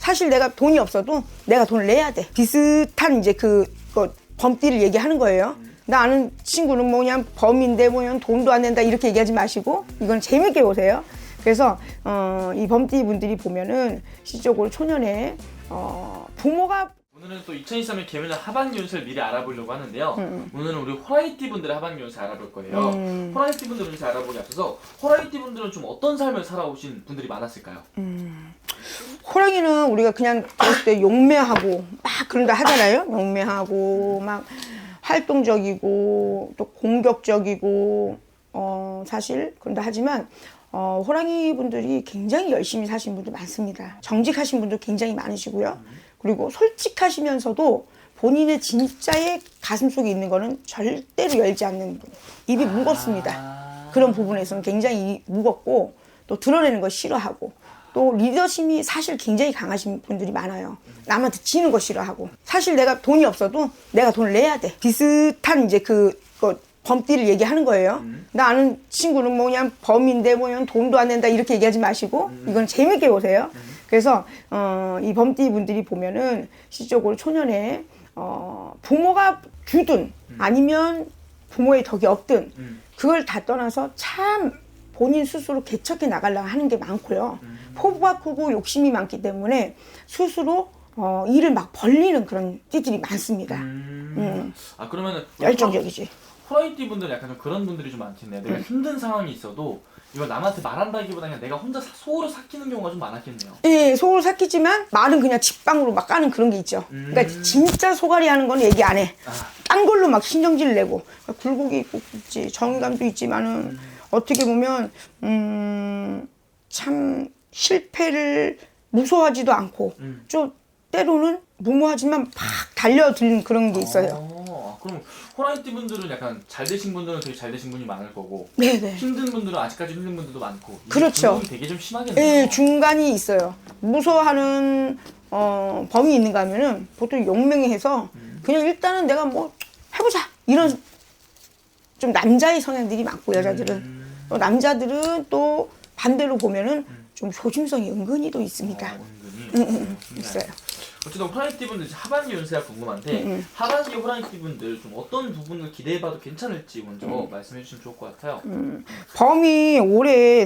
사실 내가 돈이 없어도 내가 돈을 내야 돼. 비슷한 이제 범띠를 얘기하는 거예요. 나 아는 친구는 뭐 그냥 범인데 뭐 그냥 돈도 안 낸다 이렇게 얘기하지 마시고 이건 재밌게 보세요. 그래서 이 범띠 분들이 보면은 시적으로 초년에 부모가 오늘은 또 2023년 개묘년 하반기 운세를 미리 알아보려고 하는데요. 오늘은 우리 호라이띠 분들의 하반기 운세 알아볼 거예요. 호라이띠 분들 운세 알아보기 앞서서 호라이띠 분들은 좀 어떤 삶을 살아오신 분들이 많았을까요? 호랑이는 우리가 그냥 그럴 때 용매하고 막 그런다 하잖아요. 용매하고 막 활동적이고 또 공격적이고 사실 그런다 하지만 호랑이 분들이 굉장히 열심히 사신 분들 많습니다. 정직하신 분들 굉장히 많으시고요. 그리고 솔직하시면서도 본인의 진짜의 가슴속에 있는 거는 절대로 열지 않는 분. 입이 무겁습니다. 그런 부분에서는 굉장히 무겁고 또 드러내는 거 싫어하고 또 리더십이 사실 굉장히 강하신 분들이 많아요. 남한테 지는 거 싫어하고 사실 내가 돈이 없어도 내가 돈을 내야 돼. 비슷한 이제 범띠를 얘기하는 거예요. 나 아는 친구는 뭐 그냥 범인데 뭐 그냥 돈도 안 낸다 이렇게 얘기하지 마시고 이건 재밌게 보세요. 그래서 이 범띠 분들이 보면은 시적으로 초년에 부모가 주든 아니면 부모의 덕이 없든 그걸 다 떠나서 참 본인 스스로 개척해 나가려고 하는 게 많고요. 포부가 크고 욕심이 많기 때문에 스스로 일을 막 벌리는 그런 띠들이 많습니다. 아 그러면은 열정적이지. 호라이띠 분들은 약간 좀 그런 분들이 좀 많겠네요. 내가 힘든 상황이 있어도 이걸 남한테 말한다기보다 그냥 내가 혼자 속으로 삭히는 경우가 좀 많았겠네요. 예, 속으로 삭히지만 말은 그냥 직방으로 막 까는 그런 게 있죠. 그러니까 진짜 소갈이 하는 건 얘기 안 해. 딴 걸로 막 신경질 내고 굴곡이 있지, 정의감도 있지만은 어떻게 보면 참 실패를 무서워하지도 않고 좀 때로는 무모하지만 막 달려드는 그런 게 있어요. 그럼 호라이띠 분들은 약간 잘 되신 분들은 되게 잘 되신 분이 많을 거고 네네. 힘든 분들은 아직까지 힘든 분들도 많고 그렇죠. 중간이 되게 좀 심하겠네요. 예, 중간이 있어요. 무서워하는 범위 있는가 하면은 보통 용맹해서 그냥 일단은 내가 뭐 해보자 이런 좀 남자의 성향들이 많고 여자들은 또 남자들은 또 반대로 보면은 좀 조심성이 은근히도 있습니다. 은근히 있어요. 어쨌든 호라이띠 분들 하반기 운세가 궁금한데 하반기 호라이띠 분들 좀 어떤 부분을 기대해봐도 괜찮을지 먼저 말씀해 주시면 좋을 것 같아요. 범이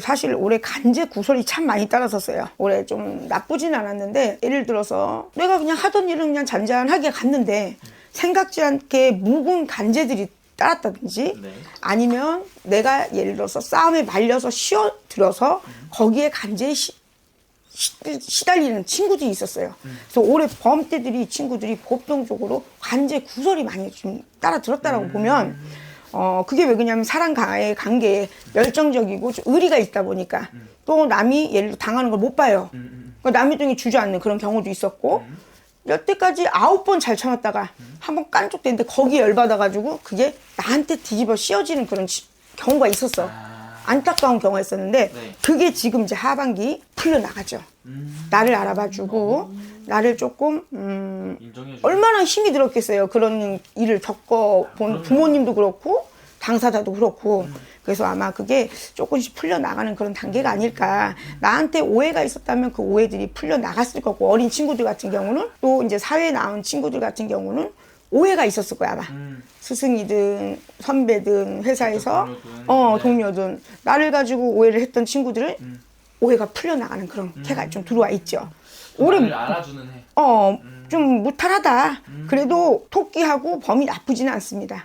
사실 올해 간제 구설이 참 많이 따라섰어요. 올해 좀 나쁘진 않았는데 예를 들어서 내가 그냥 하던 일은 그냥 잔잔하게 갔는데 생각지 않게 묵은 간제들이 따랐다든지 아니면 내가 예를 들어서 싸움에 말려서 쉬어들어서 거기에 간제에 시달리는 친구들이 있었어요. 그래서 올해 범때들이 친구들이 보편적으로 관제 구설이 많이 좀 따라들었다라고 보면 그게 왜 그러냐면 사람과의 관계에 열정적이고 좀 의리가 있다 보니까 또 남이 예를 들어 당하는 걸 못 봐요. 그러니까 남의 등에 주저앉는 그런 경우도 있었고 여태까지 9번 잘 참았다가 한번 깐족됐는데 거기에 열받아가지고 그게 나한테 뒤집어 씌워지는 그런 경우가 있었어. 안타까운 경우가 있었는데 그게 지금 이제 하반기 풀려나가죠. 나를 알아봐주고 나를 조금 얼마나 힘이 들었겠어요. 그런 일을 겪어본 부모님도 그렇고 당사자도 그렇고 그래서 아마 그게 조금씩 풀려나가는 그런 단계가 아닐까. 나한테 오해가 있었다면 그 오해들이 풀려나갔을 거고 어린 친구들 같은 경우는 또 이제 사회에 나온 친구들 같은 경우는 오해가 있었을 거야 아마. 스승이든 선배든 회사에서 동료든 나를 가지고 오해를 했던 친구들은 오해가 풀려나가는 그런 캐가 좀 들어와 있죠. 올해 알아주는 해. 좀 무탈하다. 그래도 토끼하고 범이 나쁘지는 않습니다.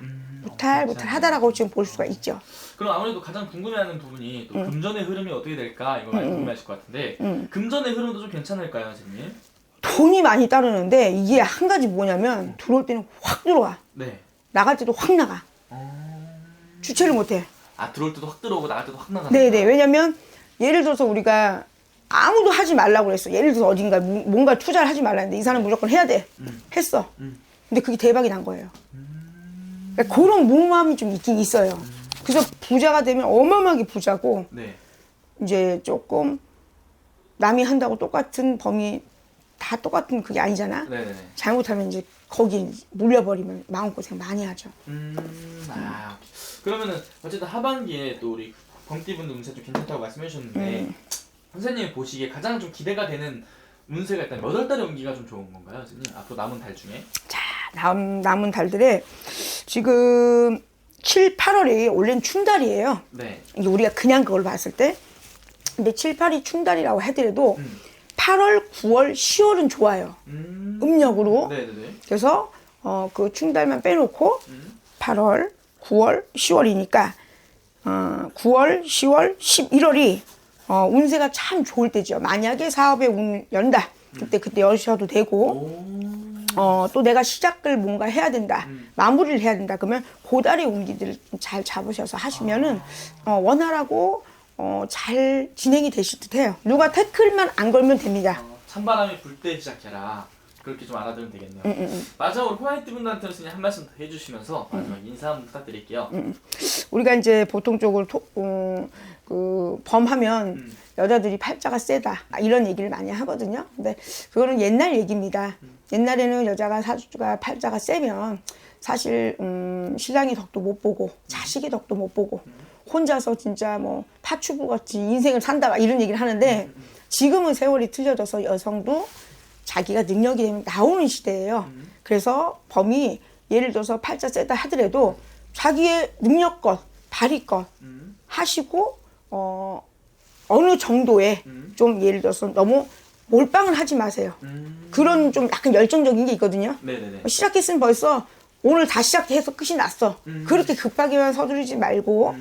무탈하다라고 지금 볼 수가 있죠. 그럼 아무래도 가장 궁금해하는 부분이 또 금전의 흐름이 어떻게 될까 이거 많이 궁금해하실 것 같은데 금전의 흐름도 좀 괜찮을까요, 선생님? 돈이 많이 따르는데 이게 한 가지 뭐냐면 들어올 때는 확 들어와. 네. 나갈 때도 확 나가. 주체를 못해. 들어올 때도 확 들어오고 나갈 때도 확 나가. 네네. 왜냐면 예를 들어서 우리가 아무도 하지 말라고 그랬어. 예를 들어서 어딘가 뭔가 투자를 하지 말라는데 이 사람 무조건 해야 돼. 했어. 근데 그게 대박이 난 거예요. 그러니까 그런 무모함이 좀 있긴 있어요. 그래서 부자가 되면 어마어마하게 부자고 이제 조금 남이 한다고 똑같은 범위 다 똑같은 그게 아니잖아. 네네네. 잘못하면 이제 거기 물려버리면 마음고생 많이 하죠. 그러면은 어쨌든 하반기에 또 우리 범띠분들 운세 좀 괜찮다고 말씀해 주셨는데 선생님이 보시기에 가장 좀 기대가 되는 운세가 일단 몇 달의 운기가 좀 좋은 건가요, 선생님? 앞으로 남은 달 중에? 자, 남은 달들에 지금 7, 8월이 원래는 충달이에요. 네. 이게 우리가 그냥 그걸 봤을 때. 근데 7, 8이 충달이라고 하더라도 8월, 9월, 10월은 좋아요. 음력으로. 네네네. 그래서 그 충달만 빼놓고 8월, 9월, 10월이니까 9월, 10월, 11월이 운세가 참 좋을 때죠. 만약에 사업에 운 연다. 그때 여셔도 되고 또 내가 시작을 뭔가 해야 된다. 마무리를 해야 된다. 그러면 고달의 운기들을 잘 잡으셔서 하시면은 원활하고 잘 진행이 되실 듯해요. 누가 태클만 안 걸면 됩니다. 찬바람이 불 때 시작해라. 그렇게 좀 알아두면 되겠네요. 마지막으로 호라이티 분들한테 선생님 한 말씀 더 해주시면서 마지막 인사 한번 부탁드릴게요. 우리가 이제 보통적으로 그 범하면 여자들이 팔자가 세다 이런 얘기를 많이 하거든요. 근데 그거는 옛날 얘기입니다. 옛날에는 여자가 사주가 팔자가 세면 사실 신랑이 덕도 못 보고 자식이 덕도 못 보고 혼자서 진짜 뭐 파추부 같이 인생을 산다 막 이런 얘기를 하는데 지금은 세월이 틀려져서 여성도 자기가 능력이 되면 나오는 시대예요. 그래서 범이 예를 들어서 팔자 세다 하더라도 자기의 능력껏 발휘껏 하시고 어느 정도의 좀 예를 들어서 너무 몰빵을 하지 마세요. 그런 좀 약간 열정적인 게 있거든요. 네네네. 시작했으면 벌써 오늘 다 시작해서 끝이 났어. 그렇게 급하게만 서두르지 말고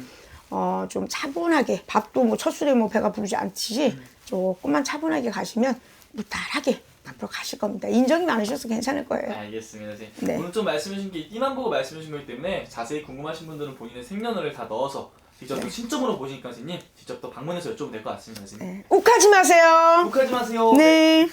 좀 차분하게 밥도 뭐 첫 술에 뭐 배가 부르지 않듯이 조금만 차분하게 가시면 무탈하게 앞으로 가실 겁니다. 인정이 많으셔서 괜찮을 거예요. 알겠습니다, 선생님. 네. 오늘 좀 말씀해주신 게 띠만 보고 말씀해주신 거기 때문에 자세히 궁금하신 분들은 본인의 생년월일 다 넣어서 직접 또 신점으로 보시니까 선생님 직접 또 방문해서 여쭤보면 될 것 같습니다, 선생님. 욱하지 마세요. 욕하지 마세요. 네.